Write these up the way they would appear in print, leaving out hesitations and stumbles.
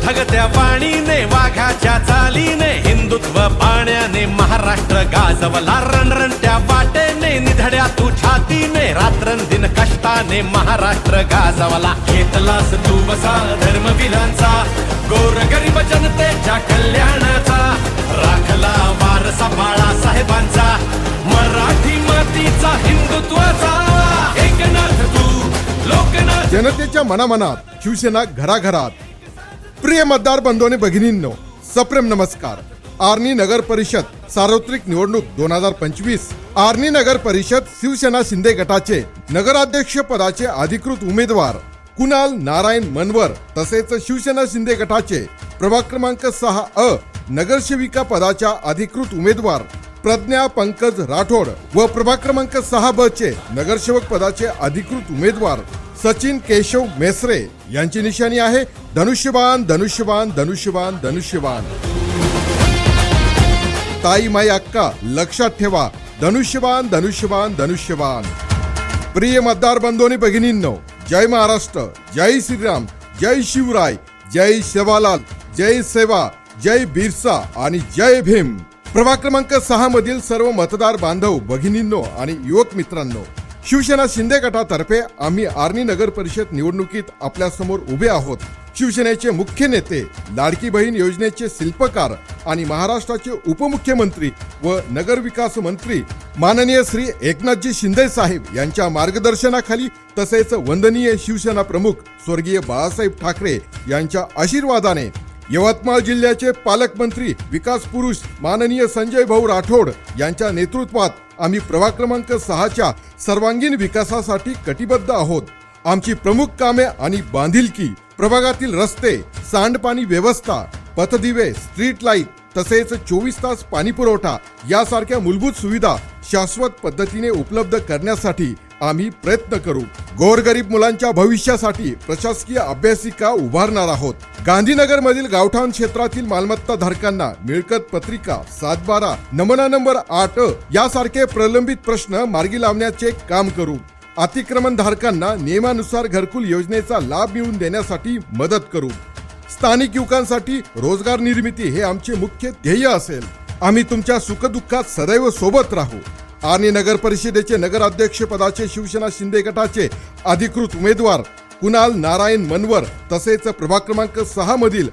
धगत्या पाणीने वाघाच्या चालीने हिंदुत्व पाण्याने महाराष्ट्र गाजवला रणरणत्या वाटेने निधड्या तू छातीने रात्रंदिन कष्टाने महाराष्ट्र गाजवला घेतलास तू बसा धर्मवीरांचा गोरगरीब जनतेच्या कल्याणाचा राखला वारसा बाळासाहेबांचा मराठी मातीचा हिंदुत्वाचा एकनाथ तू लोकनाथ जनतेच्या मनामनात शिवसेना घराघरात। प्रिय मतदार बंधूंनी भगिनींनो सप्रेम नमस्कार। आर्णी नगर परिषद सार्वत्रिक निवडणूक 2025 आर्णी नगर परिषद शिवसेना शिंदे गटाचे नगराध्यक्ष पदाचे अधिकृत उमेदवार कुणाल नारायण मनवर तसेच शिवसेना शिंदे गटाचे प्रभाग क्रमांक 6 नगरसेविका पदाच्या अधिकृत उमेदवार प्रज्ञा पंकज राठोड व प्रभाग क्रमांक 6 चे नगरसेवक पदाचे अधिकृत उमेदवार सचिन केशव मेसरे यांची निशाणी आहे धनुष्यबाण धनुष्यबाण धनुष्यबाण धनुष्यबाण। ताई माई अक्का लक्षात ठेवा धनुष्यबाण धनुष्यबाण धनुष्यबाण। प्रिय मतदार बंधूंनी भगिनींनो जय महाराष्ट्र, जय श्रीराम, जय शिवराय, जय सेवालाल, जय सेवा, जय बिरसा आणि जय भीम। प्रभाग क्रमांक 6 मधील सर्व मतदार बांधव भगिनींनो आणि युवक मित्रांनो, शिवसेना शिंदे गटातर्फे आम्ही आर्णी नगर परिषद निवडणुकीत आपल्या समोर उभे आहोत। शिवसेनेचे मुख्य नेते, लाडकी बहीण योजनेचे शिल्पकार आणि महाराष्ट्राचे उपमुख्यमंत्री व नगर विकास मंत्री माननीय श्री एकनाथजी शिंदे साहेब यांच्या मार्गदर्शनाखाली तसेच वंदनीय शिवसेना प्रमुख स्वर्गीय बाळासाहेब ठाकरे यांच्या आशीर्वादाने यवतमाळ जिल्ह्याचे पालकमंत्री विकास पुरुष माननीय संजय भाऊ राठोड यांच्या नेतृत्वात आम्ही प्रभाग क्रमांक 6च्या सर्वांगीण विकासासाठी कटिबद्ध आहोत। आमची प्रमुख कामे आणि बांधिलकी प्रभागातील रस्ते, सांडपाणी व्यवस्था, पथदिवे, स्ट्रीट लाईट तसेच 24 तास पाणी पुरवठा यासारख्या मूलभूत सुविधा शाश्वत पद्धतीने उपलब्ध करण्यासाठी आम्ही प्रयत्न करू। गोरगरीब मुलांच्या भविष्यासाठी प्रशासकीय अभ्यासिका उभारणार आहोत। गांधीनगर मधील गावठाण क्षेत्रातील मालमत्ता धारकांना मिळकत पत्रिका 7/12 नमुना नंबर 8 यासारखे प्रलंबित प्रश्न मार्गी लावण्याचे काम करू। अतिक्रमण धारकांना नियमानुसार घरकुल योजनेचा लाभ मिळवून देण्यासाठी मदत करू। स्थानिक युवकांसाठी रोजगार निर्मिती हे आमचे मुख्य ध्येय असेल। आम्ही तुमच्या सुखदुःखात सदैव सोबत राहू। आर्णी नगर परिषदेचे नगराध्यक्ष पदाचे शिवसेना शिंदे गटाचे अधिकृत उमेदवार कुणाल नारायण मनवर तसेच प्रभाग क्रमांक 6 मधील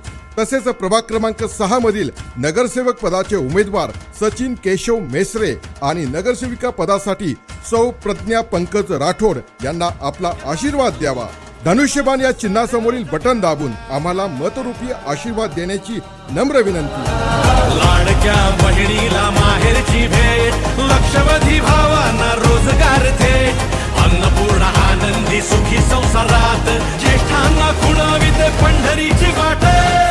नगरसेवक पदाचे उमेदवार सचिन केशव मेसरे आणि नगरसेविका पदासाठी सौ प्रज्ञा पंकज राठोड यांना आपला आशीर्वाद द्यावा। धनुष्यबाण या चिन्हासमोरील बटन दाबून आम्हाला मतरूपी आशीर्वाद देण्याची नम्र विनंती। लाडक्या बहिणीला माहेरची भेट, लक्षवधी भावांना रोजगार थेट, अन्नपूर्णा आनंदी सुखी संसारात, ज्येष्ठांना खुणावित पंढरीची वाट,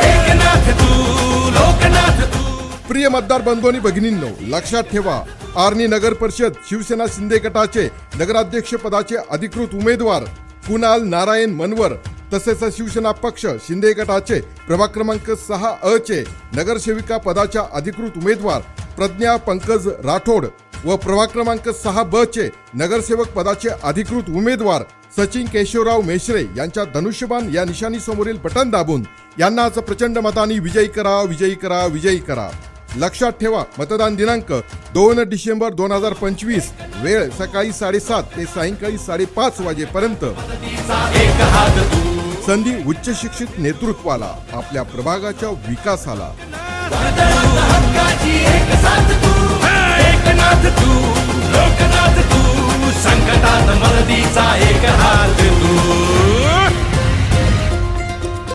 एकनाथ तू लोकनाथ तू। प्रिय मतदार बंधूंनी भगिनींनो लक्षात ठेवा आर्णी नगर परिषद शिवसेना शिंदे गटाचे नगराध्यक्ष पदाचे अधिकृत उमेदवार कुणाल नारायण मनवर तसेच शिवसेना पक्ष शिंदे गटाचे प्रभाग क्रमांक 6 चे नगरसेविका पदाच्या अधिकृत उमेदवार प्रज्ञा पंकज राठोड व प्रभाग क्रमांक 6 चे नगरसेवक पदाचे अधिकृत उमेदवार सचिन केशवराव मेश्रे यांच्या धनुष्यबाण या निशाणी समोरील बटन दाबून यांना आज प्रचंड मतांनी विजयी करा, विजयी करा, विजयी करा। लक्षात ठेवा मतदान दिनांक 2 डिसेंबर 2025 वेळ सकाळी 7:30 ते सायंकाळी 5:30 वाजेपर्यंत। संधी उच्च शिक्षित नेतृत्वाला, आपल्या प्रभागाच्या विकासाला। संकटात मदतीचा एक हात तू।